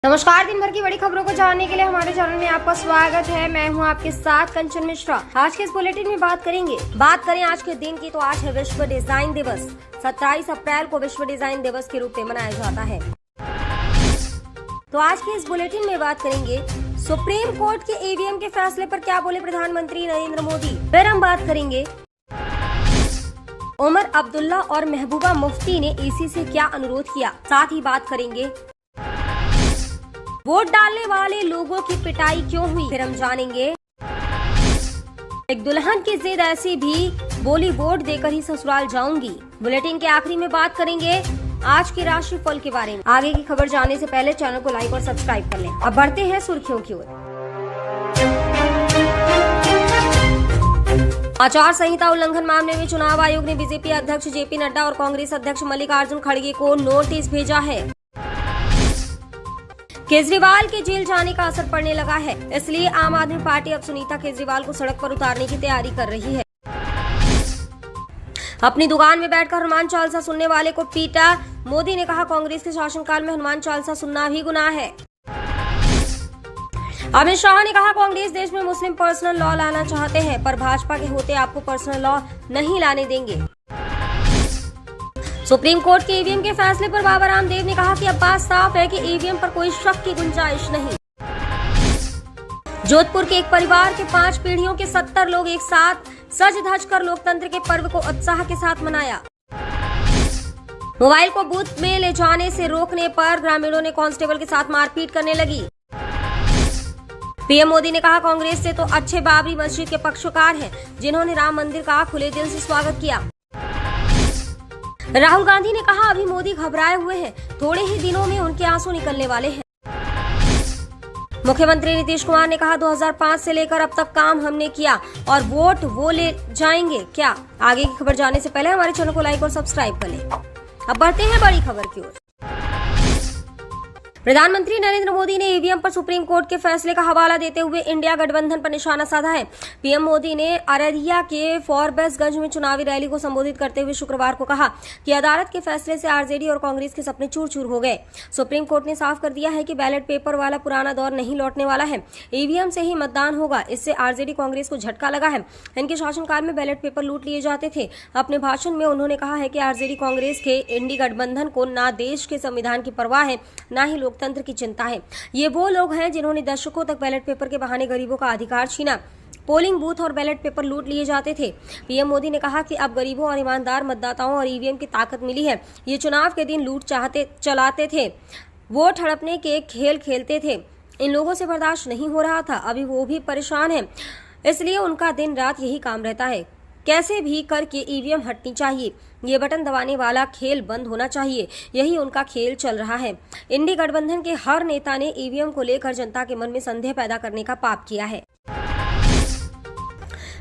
नमस्कार। दिन भर की बड़ी खबरों को जानने के लिए हमारे चैनल में आपका स्वागत है। मैं हूं आपके साथ कंचन मिश्रा। आज के इस बुलेटिन में बात करें आज के दिन की, तो आज है विश्व डिजाइन दिवस। 27 अप्रैल को विश्व डिजाइन दिवस के रूप में मनाया जाता है। तो आज के इस बुलेटिन में बात करेंगे सुप्रीम कोर्ट के ईवीएम के फैसले पर क्या बोले प्रधानमंत्री नरेंद्र मोदी। फिर हम बात करेंगे उमर अब्दुल्ला और महबूबा मुफ्ती ने ईसी से क्या अनुरोध किया। साथ ही बात करेंगे वोट डालने वाले लोगों की पिटाई क्यों हुई, फिर हम जानेंगे एक दुल्हन की जिद ऐसी भी बोली वोट देकर ही ससुराल जाऊंगी। बुलेटिन के आखिरी में बात करेंगे आज के राशिफल के बारे में। आगे की खबर जानने से पहले चैनल को लाइक और सब्सक्राइब कर लें। अब बढ़ते हैं सुर्खियों की ओर। आचार संहिता उल्लंघन मामले में चुनाव आयोग ने बीजेपी अध्यक्ष जेपी नड्डा और कांग्रेस अध्यक्ष मल्लिकार्जुन खड़गे को नोटिस भेजा है। केजरीवाल के जेल जाने का असर पड़ने लगा है, इसलिए आम आदमी पार्टी अब सुनीता केजरीवाल को सड़क पर उतारने की तैयारी कर रही है। अपनी दुकान में बैठकर हनुमान चालीसा सुनने वाले को पीटा। मोदी ने कहा कांग्रेस के शासनकाल में हनुमान चालीसा सुनना भी गुनाह है। अमित शाह ने कहा कांग्रेस देश में मुस्लिम पर्सनल लॉ लाना चाहते हैं, पर भाजपा के होते आपको पर्सनल लॉ नहीं लाने देंगे। सुप्रीम कोर्ट के ईवीएम के फैसले पर बाबा रामदेव ने कहा कि अब बात साफ है कि ईवीएम पर कोई शक की गुंजाइश नहीं। जोधपुर के एक परिवार के 5 पीढ़ियों के 70 लोग एक साथ सज धज कर लोकतंत्र के पर्व को उत्साह के साथ मनाया। मोबाइल को बूथ में ले जाने से रोकने पर ग्रामीणों ने कांस्टेबल के साथ मारपीट करने लगी। पीएम मोदी ने कहा कांग्रेस से तो अच्छे बाबरी मस्जिद के पक्षकार हैं, जिन्होंने राम मंदिर का खुले दिल से स्वागत किया। राहुल गांधी ने कहा अभी मोदी घबराए हुए हैं, थोड़े ही दिनों में उनके आंसू निकलने वाले हैं। मुख्यमंत्री नीतीश कुमार ने कहा 2005 से लेकर अब तक काम हमने किया और वोट वो ले जाएंगे क्या। आगे की खबर जानने से पहले हमारे चैनल को लाइक और सब्सक्राइब कर लें। अब बढ़ते हैं बड़ी खबर की ओर। प्रधानमंत्री नरेंद्र मोदी ने ईवीएम पर सुप्रीम कोर्ट के फैसले का हवाला देते हुए इंडिया गठबंधन पर निशाना साधा है। पीएम मोदी ने अररिया के फॉरबिसगंज में चुनावी रैली को संबोधित करते हुए शुक्रवार को कहा कि अदालत के फैसले से आरजेडी और कांग्रेस के सपने चूर चूर हो गए। सुप्रीम कोर्ट ने साफ कर दिया है कि बैलेट पेपर वाला पुराना दौर नहीं लौटने वाला है, ईवीएम से ही मतदान होगा। इससे आरजेडी कांग्रेस को झटका लगा है। इनके शासनकाल में बैलेट पेपर लूट लिए जाते थे। अपने भाषण में उन्होंने कहा है कि आरजेडी कांग्रेस के इंडी गठबंधन को ना देश के संविधान की परवाह है, ना ही लोकतंत्र की चिंता है। ये वो लोग हैं जिन्होंने दशकों तक बैलेट पेपर के बहाने गरीबों का अधिकार छीना। पोलिंग बूथ और बैलेट पेपर लूट लिए जाते थे। पीएम मोदी ने कहा कि अब गरीबों और ईमानदार मतदाताओं और ईवीएम की ताकत मिली है। ये चुनाव के दिन लूट चलाते थे, वोट हड़पने के खेल खेलते थे। इन लोगों से बर्दाश्त नहीं हो रहा था। अभी वो भी परेशान है, इसलिए उनका दिन रात यही काम रहता है, कैसे भी करके ईवीएम हटनी चाहिए, ये बटन दबाने वाला खेल बंद होना चाहिए। यही उनका खेल चल रहा है। इंडी गठबंधन के हर नेता ने ईवीएम को लेकर जनता के मन में संदेह पैदा करने का पाप किया है।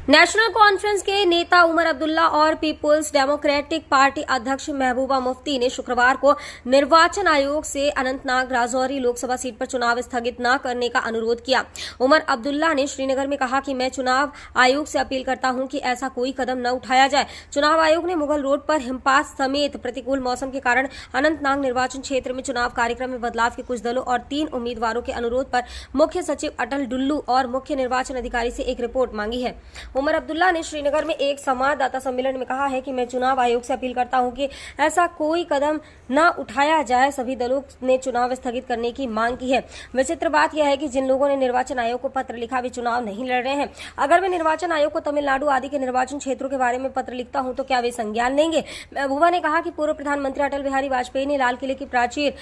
नेशनल कॉन्फ्रेंस के नेता उमर अब्दुल्ला और पीपुल्स डेमोक्रेटिक पार्टी अध्यक्ष महबूबा मुफ्ती ने शुक्रवार को निर्वाचन आयोग से अनंतनाग राजौरी लोकसभा सीट पर चुनाव स्थगित न करने का अनुरोध किया। उमर अब्दुल्ला ने श्रीनगर में कहा कि मैं चुनाव आयोग से अपील करता हूं कि ऐसा कोई कदम न उठाया जाए। चुनाव आयोग ने मुगल रोड पर हिमपात समेत प्रतिकूल मौसम के कारण अनंतनाग निर्वाचन क्षेत्र में चुनाव कार्यक्रम में बदलाव के कुछ दलों और 3 उम्मीदवारों के अनुरोध पर मुख्य सचिव अटल डुल्लू और मुख्य निर्वाचन अधिकारी से एक रिपोर्ट मांगी है। उमर अब्दुल्ला ने श्रीनगर में एक संवाददाता सम्मेलन में कहा है कि मैं चुनाव आयोग से अपील करता हूं कि ऐसा कोई कदम न उठाया जाए। सभी दलों ने चुनाव स्थगित करने की मांग की है। विचित्र बात यह है कि जिन लोगों ने निर्वाचन आयोग को पत्र लिखा वे चुनाव नहीं लड़ रहे हैं। अगर मैं निर्वाचन आयोग को तमिलनाडु आदि के निर्वाचन क्षेत्रों के बारे में पत्र लिखता हूं तो क्या वे संज्ञान लेंगे। महबूबा ने कहा कि पूर्व प्रधानमंत्री अटल बिहारी वाजपेयी ने लाल किले की प्राचीर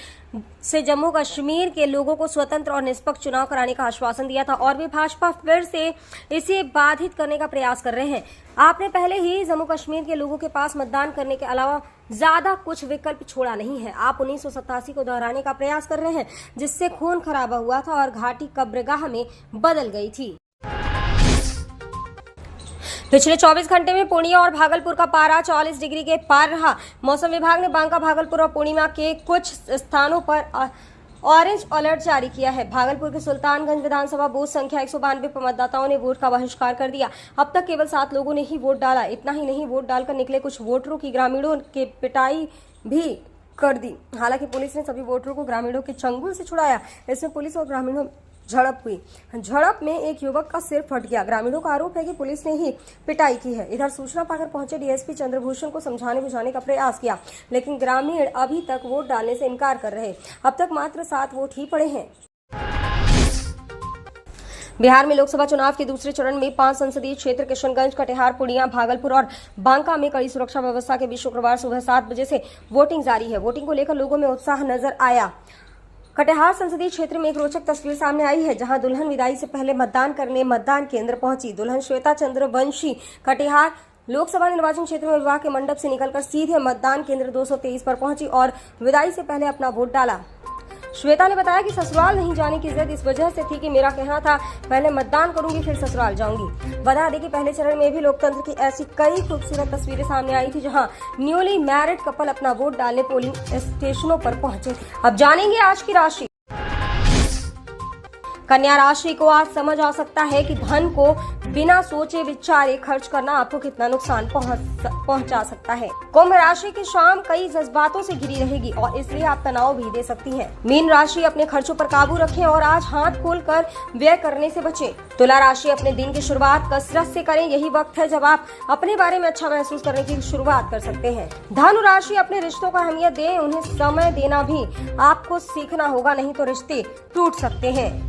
से जम्मू कश्मीर के लोगों को स्वतंत्र और निष्पक्ष चुनाव कराने का आश्वासन दिया था और वे भाजपा फिर से इसे बाधित करने का प्रयास कर रहे हैं। आपने पहले ही जम्मू कश्मीर के लोगों के पास मतदान करने के अलावा ज्यादा कुछ विकल्प छोड़ा नहीं है। आप 1987 को दोहराने का प्रयास कर रहे हैं, जिससे खून खराबा हुआ था और घाटी कब्रगाह में बदल गई थी। पिछले 24 घंटे में पूर्णिया और भागलपुर का पारा 40 डिग्री के पार रहा। मौसम विभाग ने बांका, भागलपुर और पूर्णिया के कुछ स्थानों पर ऑरेंज अलर्ट जारी किया है। भागलपुर के सुल्तानगंज विधानसभा बूथ संख्या 192 पर मतदाताओं ने वोट का बहिष्कार कर दिया। अब तक केवल 7 लोगों ने ही वोट डाला। इतना ही नहीं, वोट डालकर निकले कुछ वोटरों की ग्रामीणों के पिटाई भी कर दी। हालांकि पुलिस ने सभी वोटरों को ग्रामीणों के चंगुल से छुड़ाया। इसमें पुलिस और ग्रामीणों में झड़प हुई। झड़प में एक युवक का सिर फट गया। ग्रामीणों का आरोप है कि पुलिस ने ही पिटाई की है। इधर सूचना पाकर पहुंचे डीएसपी चंद्रभूषण को समझाने बुझाने का प्रयास किया, लेकिन ग्रामीण अभी तक वोट डालने से इनकार कर रहे। अब तक मात्र 7 वोट ही पड़े हैं। बिहार में लोकसभा चुनाव के दूसरे चरण में 5 संसदीय क्षेत्र किशनगंज, कटिहार, पूर्णिया, भागलपुर और बांका में कड़ी सुरक्षा व्यवस्था के बीच शुक्रवार सुबह 7 बजे से वोटिंग जारी है। वोटिंग को लेकर लोगों में उत्साह नजर आया। कटिहार संसदीय क्षेत्र में एक रोचक तस्वीर सामने आई है, जहां दुल्हन विदाई से पहले मतदान करने मतदान केंद्र पहुंची। दुल्हन श्वेता चंद्रवंशी कटिहार लोकसभा निर्वाचन क्षेत्र में विवाह के मंडप से निकलकर सीधे मतदान केंद्र 223 पर पहुंची और विदाई से पहले अपना वोट डाला। श्वेता ने बताया कि ससुराल नहीं जाने की जिद इस वजह से थी कि मेरा कहना था पहले मतदान करूंगी फिर ससुराल जाऊंगी। बता दें कि पहले चरण में भी लोकतंत्र की ऐसी कई खूबसूरत तस्वीरें सामने आई थी, जहां न्यूली मैरिड कपल अपना वोट डालने पोलिंग स्टेशनों पर पहुंचे थे। अब जानेंगे आज की राशि। कन्या राशि को आज समझ आ सकता है कि धन को बिना सोचे विचारे खर्च करना आपको कितना नुकसान पहुंचा सकता है। कुंभ राशि की शाम कई जज्बातों से घिरी रहेगी और इसलिए आप तनाव भी दे सकती हैं। मीन राशि अपने खर्चों पर काबू रखें और आज हाथ खोलकर व्यय करने से बचें। तुला राशि अपने दिन की शुरुआत कसरत से करें। यही वक्त है जब आप अपने बारे में अच्छा महसूस करने की शुरुआत कर सकते हैं। धनु राशि अपने रिश्तों को अहमियत दें। उन्हें समय देना भी आपको सीखना होगा, नहीं तो रिश्ते टूट सकते हैं।